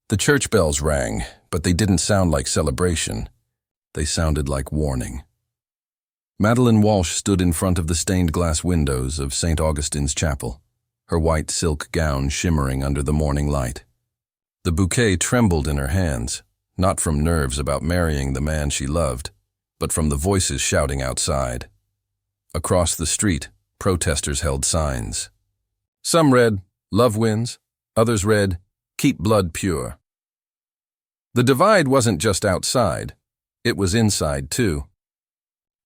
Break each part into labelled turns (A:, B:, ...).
A: The church bells rang, but they didn't sound like celebration. They sounded like warning. Madeline Walsh stood in front of the stained glass windows of St. Augustine's Chapel, her white silk gown shimmering under the morning light. The bouquet trembled in her hands, not from nerves about marrying the man she loved, but from the voices shouting outside. Across the street, protesters held signs. Some read, "Love wins," others read, "Keep blood pure." The divide wasn't just outside, it was inside too.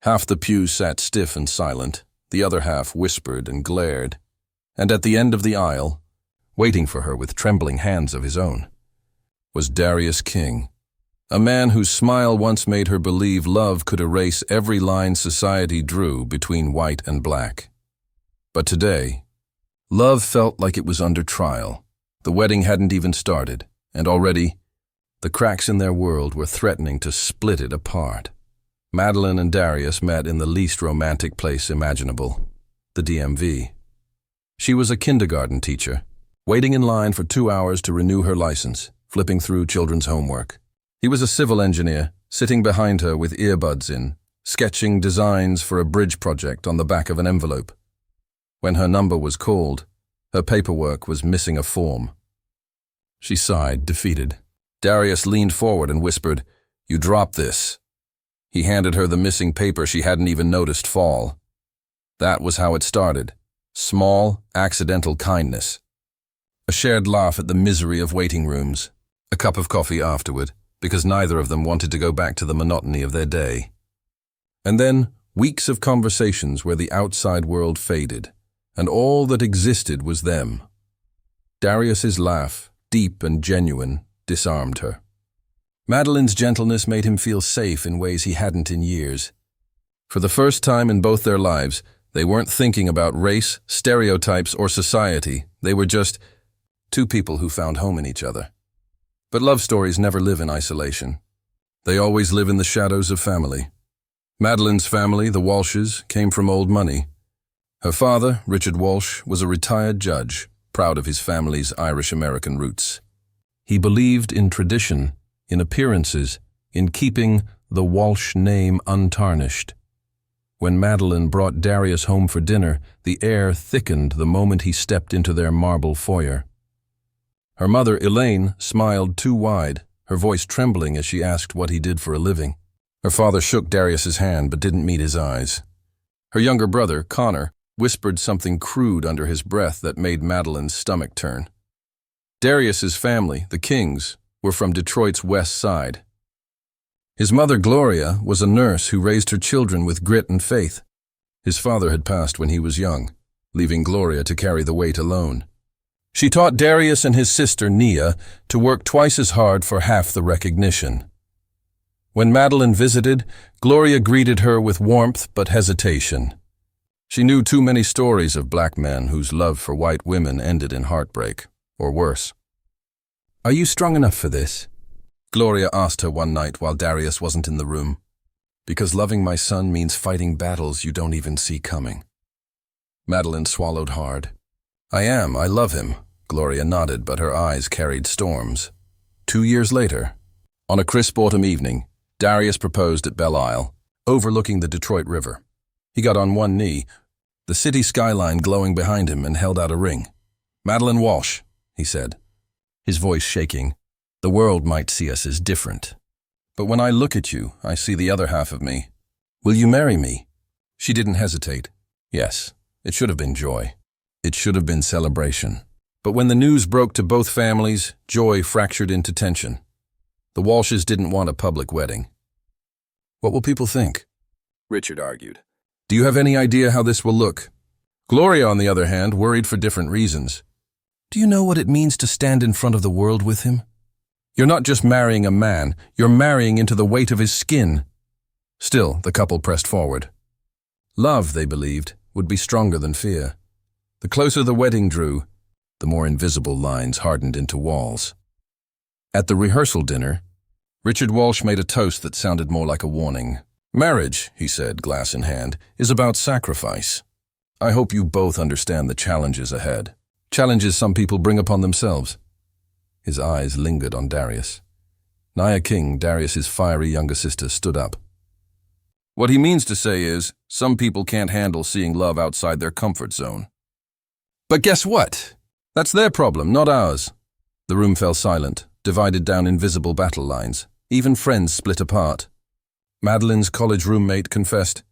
A: Half the pews sat stiff and silent, the other half whispered and glared, and at the end of the aisle, waiting for her with trembling hands of his own, was Darius King, a man whose smile once made her believe love could erase every line society drew between white and black. But today, love felt like it was under trial. The wedding hadn't even started, and already, the cracks in their world were threatening to split it apart. Madeline and Darius met in the least romantic place imaginable, the DMV. She was a kindergarten teacher, waiting in line for 2 hours to renew her license, flipping through children's homework. He was a civil engineer, sitting behind her with earbuds in, sketching designs for a bridge project on the back of an envelope. When her number was called, her paperwork was missing a form. She sighed, defeated. Darius leaned forward and whispered, "You dropped this." He handed her the missing paper she hadn't even noticed fall. That was how it started. Small, accidental kindness. A shared laugh at the misery of waiting rooms. A cup of coffee afterward, because neither of them wanted to go back to the monotony of their day. And then, weeks of conversations where the outside world faded, and all that existed was them. Darius's laugh, deep and genuine, disarmed her. Madeline's gentleness made him feel safe in ways he hadn't in years. For the first time in both their lives, they weren't thinking about race, stereotypes, or society. They were just two people who found home in each other. But love stories never live in isolation. They always live in the shadows of family. Madeline's family, the Walshes, came from old money. Her father, Richard Walsh, was a retired judge, proud of his family's Irish-American roots. He believed in tradition, in appearances, in keeping the Walsh name untarnished. When Madeline brought Darius home for dinner, the air thickened the moment he stepped into their marble foyer. Her mother, Elaine, smiled too wide, her voice trembling as she asked what he did for a living. Her father shook Darius's hand but didn't meet his eyes. Her younger brother, Connor, whispered something crude under his breath that made Madeline's stomach turn. Darius's family, the Kings, were from Detroit's west side. His mother, Gloria, was a nurse who raised her children with grit and faith. His father had passed when he was young, leaving Gloria to carry the weight alone. She taught Darius and his sister, Nia, to work twice as hard for half the recognition. When Madeline visited, Gloria greeted her with warmth but hesitation. She knew too many stories of black men whose love for white women ended in heartbreak, or worse. "Are you strong enough for this?" Gloria asked her one night while Darius wasn't in the room. "Because loving my son means fighting battles you don't even see coming." Madeline swallowed hard. I love him," Gloria nodded, but her eyes carried storms. 2 years later, on a crisp autumn evening, Darius proposed at Belle Isle, overlooking the Detroit River. He got on one knee, the city skyline glowing behind him, and held out a ring. "Madeline Walsh," he said, his voice shaking. "The world might see us as different. But when I look at you, I see the other half of me. Will you marry me?" She didn't hesitate. Yes, it should have been joy. It should have been celebration. But when the news broke to both families, joy fractured into tension. The Walshes didn't want a public wedding. "What will people think?" Richard argued. "Do you have any idea how this will look?" Gloria, on the other hand, worried for different reasons. "Do you know what it means to stand in front of the world with him? You're not just marrying a man, you're marrying into the weight of his skin." Still, the couple pressed forward. Love, they believed, would be stronger than fear. The closer the wedding drew, the more invisible lines hardened into walls. At the rehearsal dinner, Richard Walsh made a toast that sounded more like a warning. "Marriage," he said, glass in hand, "is about sacrifice. I hope you both understand the challenges ahead. Challenges some people bring upon themselves." His eyes lingered on Darius. Naya King, Darius's fiery younger sister, stood up. What he means to say is, some people can't handle seeing love outside their comfort zone. But guess what? That's their problem, not ours. The room fell silent, divided down invisible battle lines. Even friends split apart. Madeline's college roommate confessed,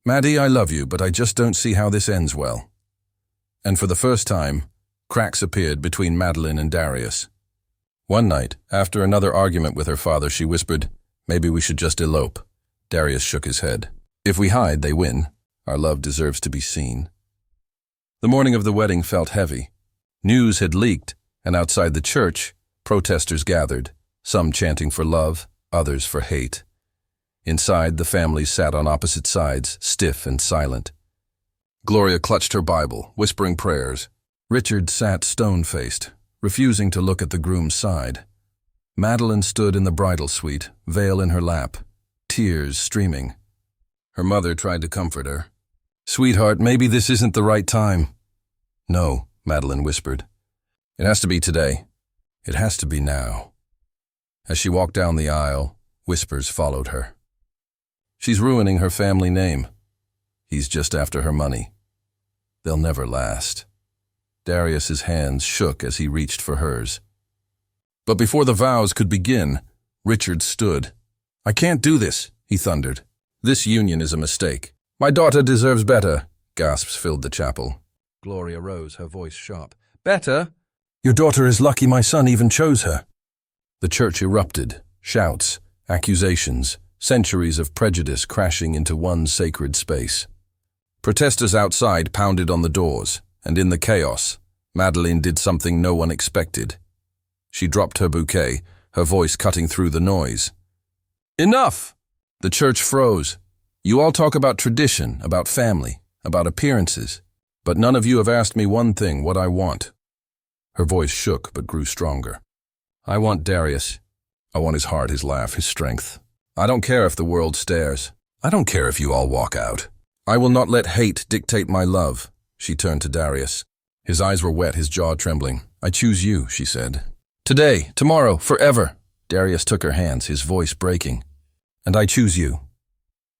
A: "Maddie, I love you, but I just don't see how this ends well." And for the first time, cracks appeared between Madeline and Darius. One night, after another argument with her father, she whispered, "Maybe we should just elope." Darius shook his head. "If we hide, they win. Our love deserves to be seen." The morning of the wedding felt heavy. News had leaked, and outside the church, protesters gathered, some chanting for love, others for hate. Inside, the families sat on opposite sides, stiff and silent. Gloria clutched her Bible, whispering prayers. Richard sat stone-faced, refusing to look at the groom's side. Madeline stood in the bridal suite, veil in her lap, tears streaming. Her mother tried to comfort her. "Sweetheart, maybe this isn't the right time." "No," Madeline whispered. "It has to be today. It has to be now." As she walked down the aisle, whispers followed her. "She's ruining her family name. He's just after her money. They'll never last." Darius's hands shook as he reached for hers. But before the vows could begin, Richard stood. "I can't do this," he thundered. "This union is a mistake. My daughter deserves better." Gasps filled the chapel. Gloria rose, her voice sharp. "Better? Your daughter is lucky my son even chose her." The church erupted, shouts, accusations, centuries of prejudice crashing into one sacred space. Protesters outside pounded on the doors, and in the chaos, Madeline did something no one expected. She dropped her bouquet, her voice cutting through the noise. "Enough!" The church froze. "You all talk about tradition, about family, about appearances, but none of you have asked me one thing, what I want." Her voice shook but grew stronger. "I want Darius. I want his heart, his laugh, his strength. I don't care if the world stares. I don't care if you all walk out. I will not let hate dictate my love." She turned to Darius. His eyes were wet, his jaw trembling. "I choose you," she said. "Today, tomorrow, forever." Darius took her hands, his voice breaking. "And I choose you."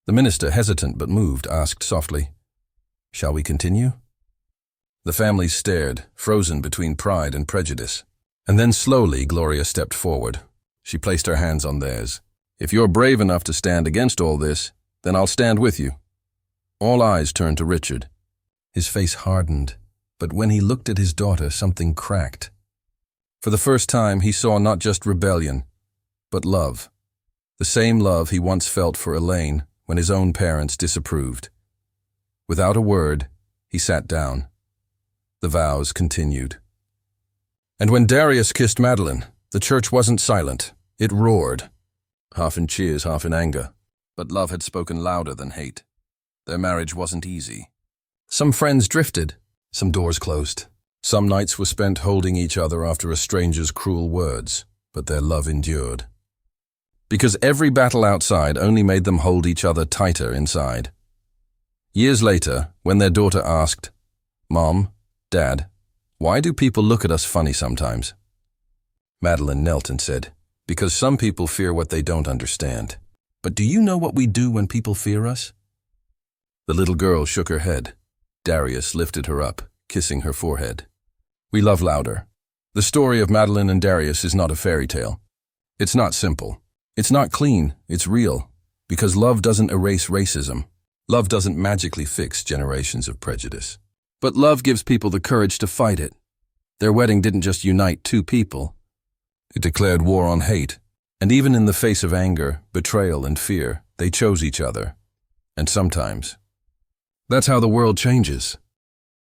A: The minister, hesitant but moved, asked softly, "Shall we continue?" The families stared, frozen between pride and prejudice. And then slowly Gloria stepped forward. She placed her hands on theirs. "If you're brave enough to stand against all this, then I'll stand with you." All eyes turned to Richard. His face hardened, but when he looked at his daughter, something cracked. For the first time, he saw not just rebellion, but love. The same love he once felt for Elaine when his own parents disapproved. Without a word, he sat down. The vows continued. And when Darius kissed Madeline, the church wasn't silent. It roared, half in cheers, half in anger. But love had spoken louder than hate. Their marriage wasn't easy. Some friends drifted, some doors closed. Some nights were spent holding each other after a stranger's cruel words, but their love endured. Because every battle outside only made them hold each other tighter inside. Years later, when their daughter asked, "Mom, Dad, why do people look at us funny sometimes?" Madeline knelt and said, "Because some people fear what they don't understand. But do you know what we do when people fear us?" The little girl shook her head. Darius lifted her up, kissing her forehead. "We love louder. The story of Madeline and Darius is not a fairy tale. It's not simple. It's not clean. It's real. Because love doesn't erase racism. Love doesn't magically fix generations of prejudice. But love gives people the courage to fight it. Their wedding didn't just unite two people. It declared war on hate. And even in the face of anger, betrayal, and fear, they chose each other. And sometimes, that's how the world changes.